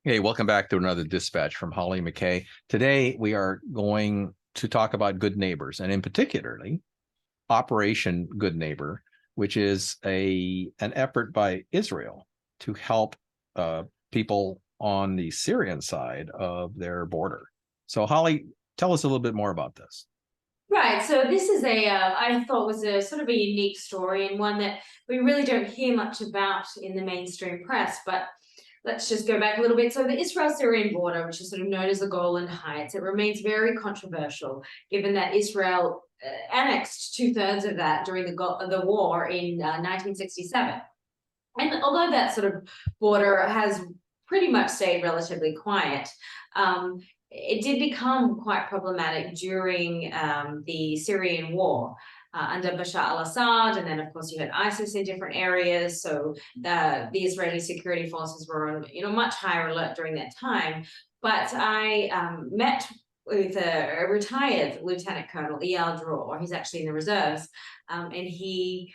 Hey, welcome back to another dispatch from Hollie McKay. Today we are going to talk about good neighbors, and in particularly Operation Good Neighbor, which is an effort by Israel to help people on the Syrian side of their border. So, Hollie, tell us a little bit more about this. Right. So this is I thought was a sort of a unique story and one that we really don't hear much about in the mainstream press. But let's just go back a little bit. So the Israel-Syrian border, which is sort of known as the Golan Heights, it remains very controversial, given that Israel annexed two-thirds of that during the war in 1967. And although that sort of border has pretty much stayed relatively quiet, um, it did become quite problematic during the Syrian war. Under Bashar al-Assad, and then of course you had ISIS in different areas. So the Israeli security forces were on, much higher alert during that time. But I met with a retired Lieutenant Colonel E.L. Dror. He's actually in the reserves, and he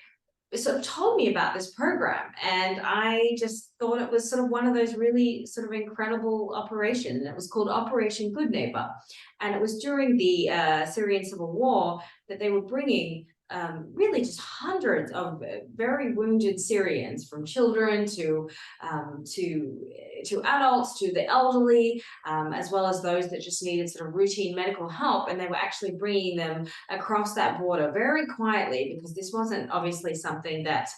sort of told me about this program, and I just thought it was sort of one of those really sort of incredible operations. And it was called Operation Good Neighbor, and it was during the Syrian civil war that they were bringing really just hundreds of very wounded Syrians, from children to adults to the elderly, as well as those that just needed sort of routine medical help. And they were actually bringing them across that border very quietly, because this wasn't obviously something that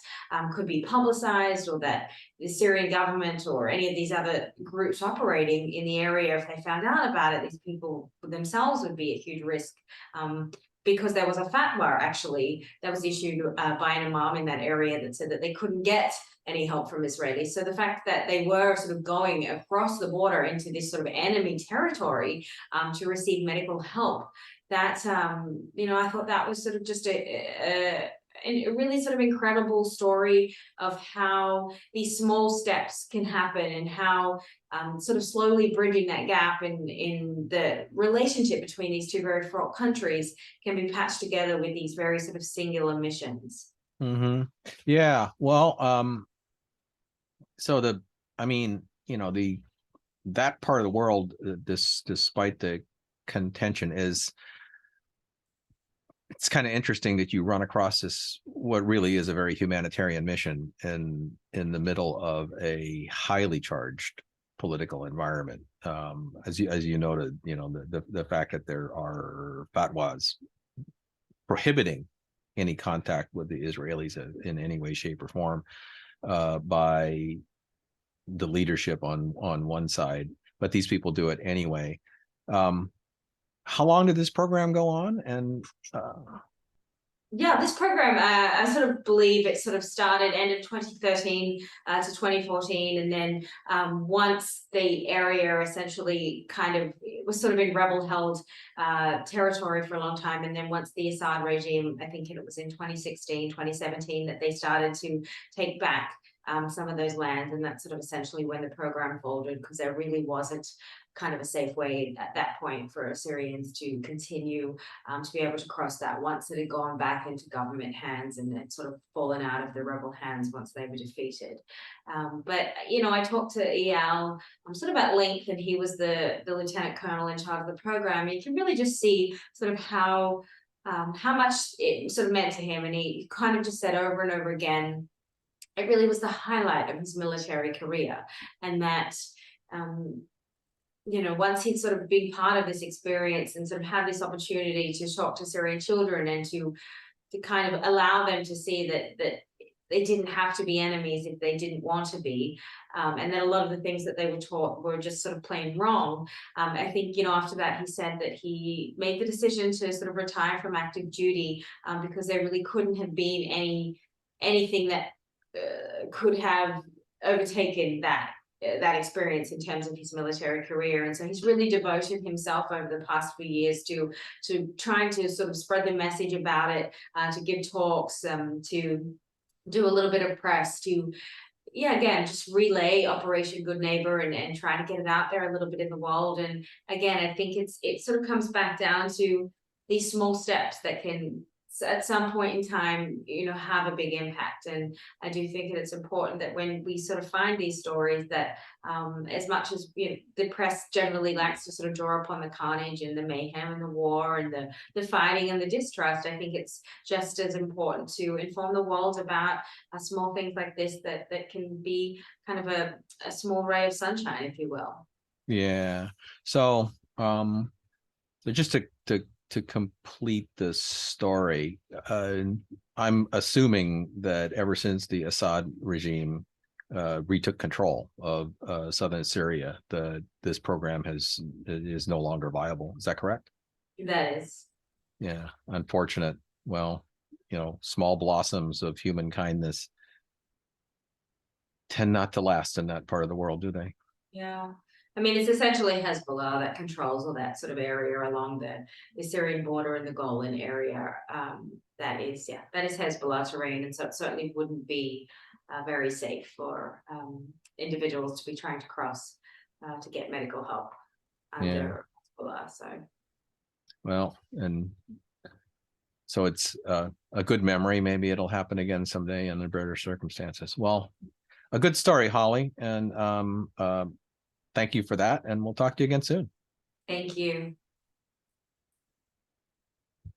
could be publicized, or that the Syrian government or any of these other groups operating in the area, if they found out about it, these people themselves would be at huge risk. Because there was a fatwa actually that was issued by an imam in that area that said that they couldn't get any help from Israelis. So the fact that they were sort of going across the border into this sort of enemy territory to receive medical help, that I thought that was sort of just a really sort of incredible story of how these small steps can happen, and how sort of slowly bridging that gap in the relationship between these two very fraught countries can be patched together with these very sort of singular missions. Mm-hmm. Yeah. Well, so I mean, that part of the world, despite the contention, it's kind of interesting that you run across this, what really is a very humanitarian mission in the middle of a highly charged political environment. As you noted, the fact that there are fatwas prohibiting any contact with the Israelis in any way, shape, or form by the leadership on one side, but these people do it anyway. How long did this program go on? And Yeah, this program, I sort of believe it sort of started end of 2013 to 2014. And then once the area essentially kind of was sort of in rebel held territory for a long time. And then once the Assad regime, I think it was in 2016, 2017, that they started to take back some of those lands. And that's sort of essentially when the program folded, because there really wasn't kind of a safe way at that point for Syrians to continue to be able to cross that, once it had gone back into government hands and had sort of fallen out of the rebel hands once they were defeated. But I talked to EL sort of at length, and he was the lieutenant colonel in charge of the program. You can really just see sort of how much it sort of meant to him, and he kind of just said over and over again, it really was the highlight of his military career, and that once he'd sort of been part of this experience and sort of had this opportunity to talk to Syrian children, and to kind of allow them to see that they didn't have to be enemies if they didn't want to be, and that a lot of the things that they were taught were just sort of plain wrong. I think after that, he said that he made the decision to sort of retire from active duty, because there really couldn't have been anything that could have overtaken that experience in terms of his military career. And so he's really devoted himself over the past few years to trying to sort of spread the message about it, to give talks, to do a little bit of press, to again just relay Operation Good Neighbor, and try to get it out there a little bit in the world. And again, I think it sort of comes back down to these small steps that can at some point in time, have a big impact. And I do think that it's important that when we sort of find these stories that, as much as the press generally likes to sort of draw upon the carnage and the mayhem and the war and the fighting and the distrust, I think it's just as important to inform the world about small things like this that can be kind of a small ray of sunshine, if you will. Yeah. So, so just to complete the story, I'm assuming that ever since the Assad regime retook control of southern Syria, this program is no longer viable. Is that correct? That is. Yeah, unfortunate. Well, small blossoms of human kindness tend not to last in that part of the world, do they? Yeah. I mean, it's essentially Hezbollah that controls all that sort of area along the Syrian border and the Golan area. That is Hezbollah terrain, and so it certainly wouldn't be very safe for individuals to be trying to cross to get medical help under Hezbollah. So, well, and so it's a good memory. Maybe it'll happen again someday under better circumstances. Well, a good story, Hollie, and thank you for that, and we'll talk to you again soon. thank you.